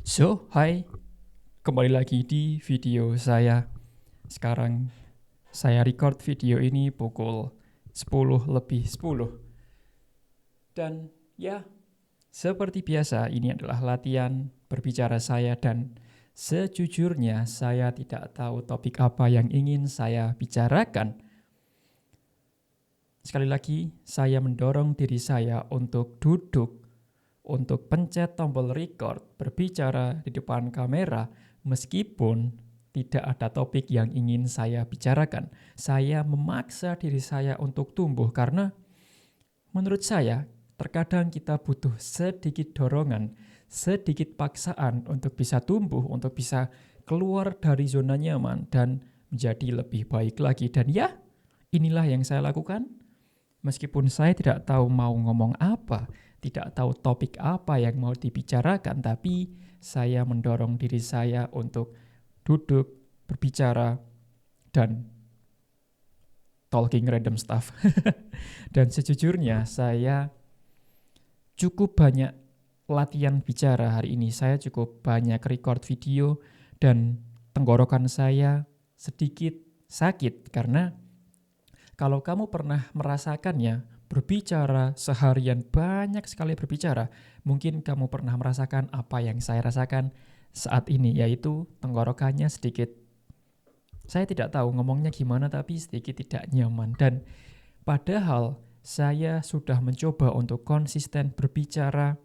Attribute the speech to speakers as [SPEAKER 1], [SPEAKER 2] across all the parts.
[SPEAKER 1] Hai, kembali lagi di video saya. Sekarang saya record video ini pukul 10:10. Dan ya, seperti biasa ini adalah latihan berbicara saya dan sejujurnya saya tidak tahu topik apa yang ingin saya bicarakan. Sekali lagi, saya mendorong diri saya untuk duduk, untuk pencet tombol record, berbicara di depan kamera, meskipun tidak ada topik yang ingin saya bicarakan. Saya memaksa diri saya untuk tumbuh karena menurut saya terkadang kita butuh sedikit dorongan, sedikit paksaan untuk bisa tumbuh, untuk bisa keluar dari zona nyaman dan menjadi lebih baik lagi. Dan ya, inilah yang saya lakukan. Meskipun saya tidak tahu mau ngomong apa, tidak tahu topik apa yang mau dibicarakan, tapi saya mendorong diri saya untuk duduk, berbicara, dan talking random stuff. Dan sejujurnya saya cukup banyak latihan bicara hari ini. Saya cukup banyak record video dan tenggorokan saya sedikit sakit karena kalau kamu pernah merasakannya, berbicara seharian banyak sekali berbicara, mungkin kamu pernah merasakan apa yang saya rasakan saat ini, yaitu tenggorokannya sedikit, saya tidak tahu ngomongnya gimana, tapi sedikit tidak nyaman. Dan padahal saya sudah mencoba untuk konsisten berbicara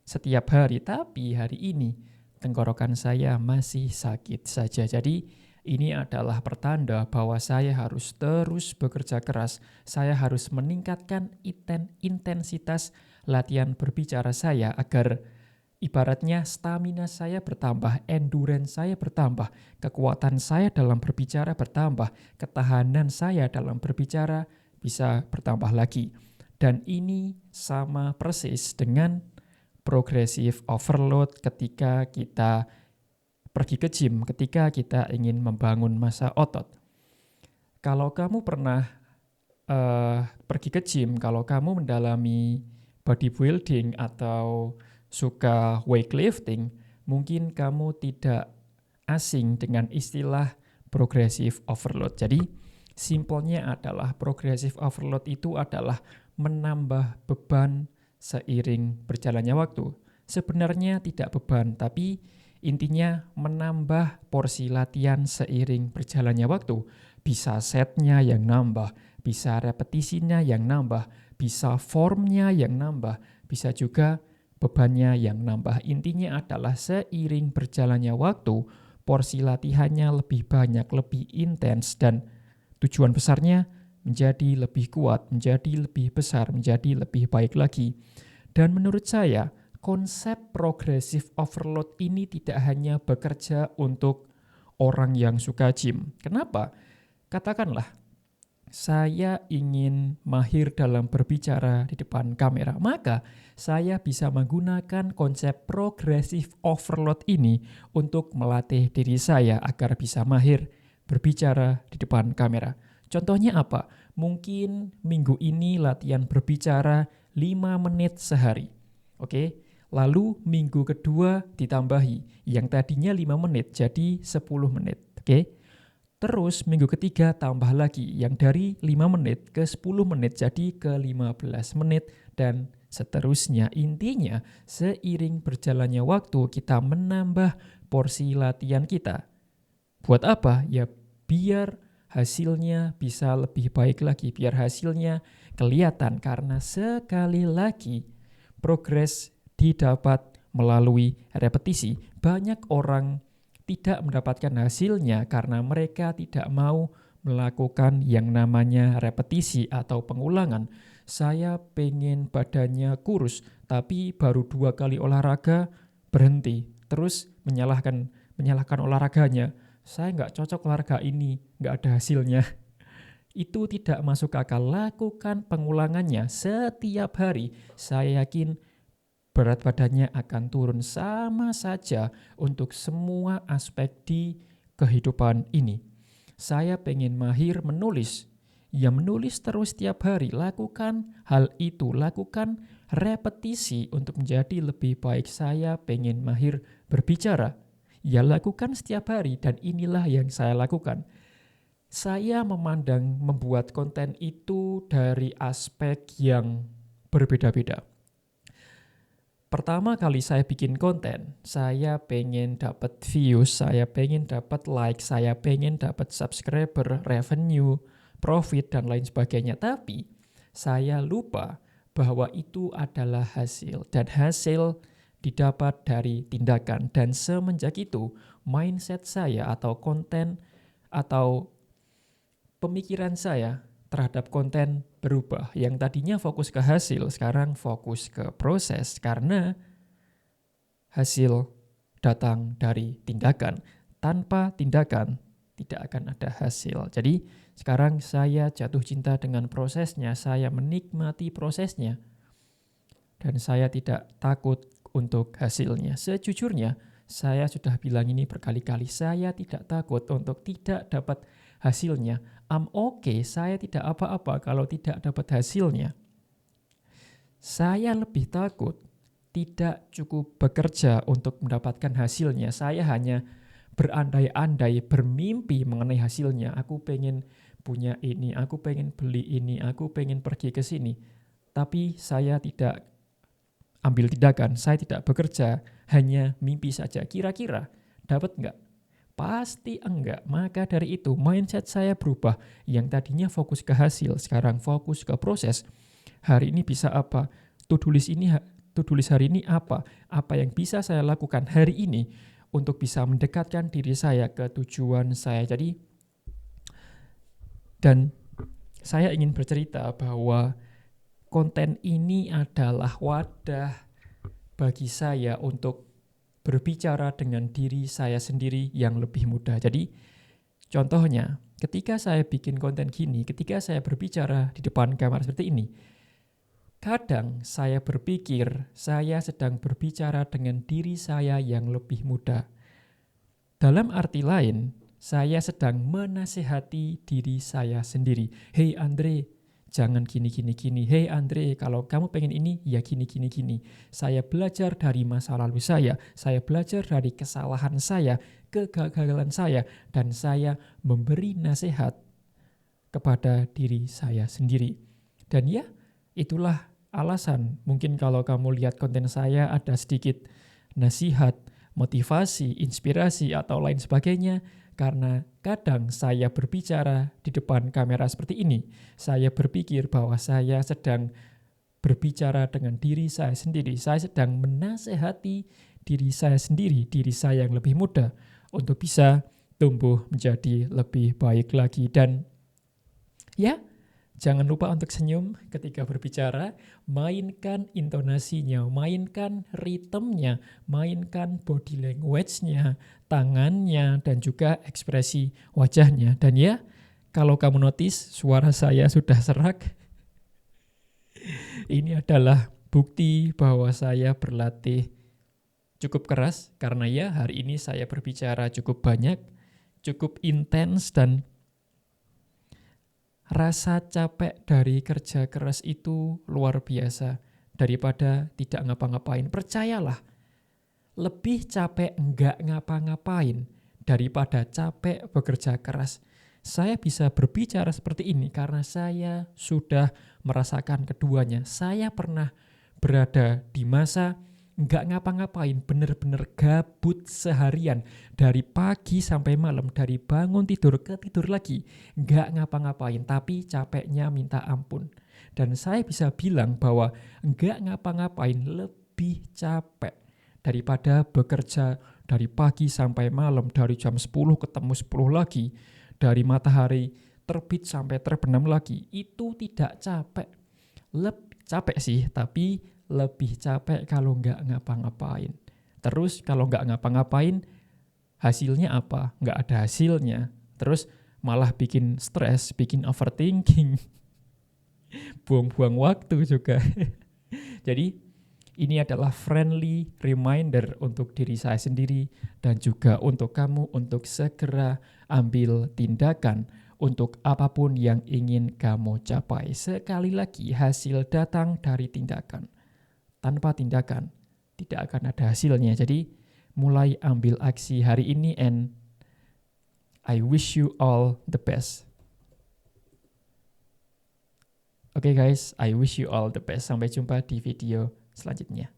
[SPEAKER 1] setiap hari, tapi hari ini tenggorokan saya masih sakit saja. Jadi ini adalah pertanda bahwa saya harus terus bekerja keras. Saya harus meningkatkan intensitas latihan berbicara saya agar ibaratnya stamina saya bertambah, endurance saya bertambah, kekuatan saya dalam berbicara bertambah, ketahanan saya dalam berbicara bisa bertambah lagi. Dan ini sama persis dengan progressive overload ketika kita pergi ke gym, ketika kita ingin membangun massa otot. Kalau kamu pernah pergi ke gym, kalau kamu mendalami bodybuilding atau suka weightlifting, mungkin kamu tidak asing dengan istilah progressive overload. Jadi, simpelnya adalah progressive overload itu adalah menambah beban seiring berjalannya waktu. Sebenarnya tidak beban, tapi intinya menambah porsi latihan seiring berjalannya waktu. Bisa setnya yang nambah, bisa repetisinya yang nambah, bisa formnya yang nambah, bisa juga bebannya yang nambah. Intinya adalah seiring berjalannya waktu, porsi latihannya lebih banyak, lebih intens, dan tujuan besarnya menjadi lebih kuat, menjadi lebih besar, menjadi lebih baik lagi. Dan menurut saya, konsep progressive overload ini tidak hanya bekerja untuk orang yang suka gym. Kenapa? Katakanlah, saya ingin mahir dalam berbicara di depan kamera, maka saya bisa menggunakan konsep progressive overload ini untuk melatih diri saya agar bisa mahir berbicara di depan kamera. Contohnya apa? Mungkin minggu ini latihan berbicara 5 menit sehari. Oke? Lalu minggu kedua ditambahi, yang tadinya 5 menit jadi 10 menit. Oke? Terus minggu ketiga tambah lagi, yang dari 5 menit ke 10 menit jadi ke 15 menit dan seterusnya. Intinya seiring berjalannya waktu kita menambah porsi latihan kita. Buat apa? Ya biar hasilnya bisa lebih baik lagi, biar hasilnya kelihatan karena sekali lagi progres didapat melalui repetisi. Banyak orang tidak mendapatkan hasilnya karena mereka tidak mau melakukan yang namanya repetisi atau pengulangan. Saya pengen badannya kurus, tapi baru 2 kali olahraga berhenti. Terus menyalahkan olahraganya. Saya nggak cocok olahraga ini, nggak ada hasilnya. Itu tidak masuk akal. Lakukan pengulangannya setiap hari. Saya yakin berat badannya akan turun. Sama saja untuk semua aspek di kehidupan ini. Saya pengen mahir menulis. Ya menulis terus setiap hari, lakukan hal itu, lakukan repetisi untuk menjadi lebih baik. Saya pengen mahir berbicara. Ya lakukan setiap hari dan inilah yang saya lakukan. Saya memandang membuat konten itu dari aspek yang berbeda-beda. Pertama kali saya bikin konten, saya pengen dapat views, saya pengen dapat like, saya pengen dapat subscriber, revenue, profit, dan lain sebagainya. Tapi saya lupa bahwa itu adalah hasil, dan hasil didapat dari tindakan. Dan semenjak itu, mindset saya atau konten atau pemikiran saya terhadap konten berubah. Yang tadinya fokus ke hasil, sekarang fokus ke proses. Karena hasil datang dari tindakan. Tanpa tindakan, tidak akan ada hasil. Jadi sekarang saya jatuh cinta dengan prosesnya, saya menikmati prosesnya, dan saya tidak takut untuk hasilnya. Sejujurnya, saya sudah bilang ini berkali-kali, saya tidak takut untuk tidak dapat hasilnya. I'm okay, saya tidak apa-apa kalau tidak dapat hasilnya. Saya lebih takut tidak cukup bekerja untuk mendapatkan hasilnya. Saya hanya berandai-andai, bermimpi mengenai hasilnya. Aku pengen punya ini, aku pengen beli ini, aku pengen pergi ke sini. Tapi saya tidak ambil tindakan, saya tidak bekerja, hanya mimpi saja. Kira-kira dapat enggak? Pasti enggak. Maka dari itu mindset saya berubah. Yang tadinya fokus ke hasil, sekarang fokus ke proses. Hari ini bisa apa? To-do list hari ini apa? Apa yang bisa saya lakukan hari ini untuk bisa mendekatkan diri saya ke tujuan saya. Jadi, dan saya ingin bercerita bahwa konten ini adalah wadah bagi saya untuk berbicara dengan diri saya sendiri yang lebih mudah. Jadi, contohnya, ketika saya bikin konten gini, ketika saya berbicara di depan kamera seperti ini, kadang saya berpikir saya sedang berbicara dengan diri saya yang lebih muda. Dalam arti lain, saya sedang menasehati diri saya sendiri. Hey Andre, jangan gini. Hey Andre, kalau kamu pengen ini, ya gini. Saya belajar dari masa lalu saya belajar dari kesalahan saya, kegagalan saya, dan saya memberi nasihat kepada diri saya sendiri. Dan ya, itulah alasan. Mungkin kalau kamu lihat konten saya ada sedikit nasihat, motivasi, inspirasi, atau lain sebagainya, karena kadang saya berbicara di depan kamera seperti ini. Saya berpikir bahwa saya sedang berbicara dengan diri saya sendiri. Saya sedang menasehati diri saya sendiri, diri saya yang lebih muda, untuk bisa tumbuh menjadi lebih baik lagi. Dan ya, jangan lupa untuk senyum ketika berbicara, mainkan intonasinya, mainkan ritmenya, mainkan body language-nya, tangannya, dan juga ekspresi wajahnya. Dan ya, kalau kamu notice suara saya sudah serak, ini adalah bukti bahwa saya berlatih cukup keras, karena ya hari ini saya berbicara cukup banyak, cukup intens, dan rasa capek dari kerja keras itu luar biasa daripada tidak ngapa-ngapain. Percayalah, lebih capek enggak ngapa-ngapain daripada capek bekerja keras. Saya bisa berbicara seperti ini karena saya sudah merasakan keduanya. Saya pernah berada di masa enggak ngapa-ngapain, bener-bener gabut seharian. Dari pagi sampai malam, dari bangun tidur ke tidur lagi. Enggak ngapa-ngapain, tapi capeknya minta ampun. Dan saya bisa bilang bahwa enggak ngapa-ngapain lebih capek daripada bekerja dari pagi sampai malam, dari jam 10 ketemu 10 lagi, dari matahari terbit sampai terbenam lagi. Itu tidak capek. Lebih capek sih, tapi lebih capek kalau nggak ngapa-ngapain. Terus kalau nggak ngapa-ngapain, hasilnya apa? Nggak ada hasilnya. Terus malah bikin stres, bikin overthinking. Buang-buang waktu juga. Jadi ini adalah friendly reminder untuk diri saya sendiri dan juga untuk kamu untuk segera ambil tindakan untuk apapun yang ingin kamu capai. Sekali lagi, hasil datang dari tindakan. Tanpa tindakan, tidak akan ada hasilnya. Jadi, mulai ambil aksi hari ini, and I wish you all the best. Oke guys, I wish you all the best. Sampai jumpa di video selanjutnya.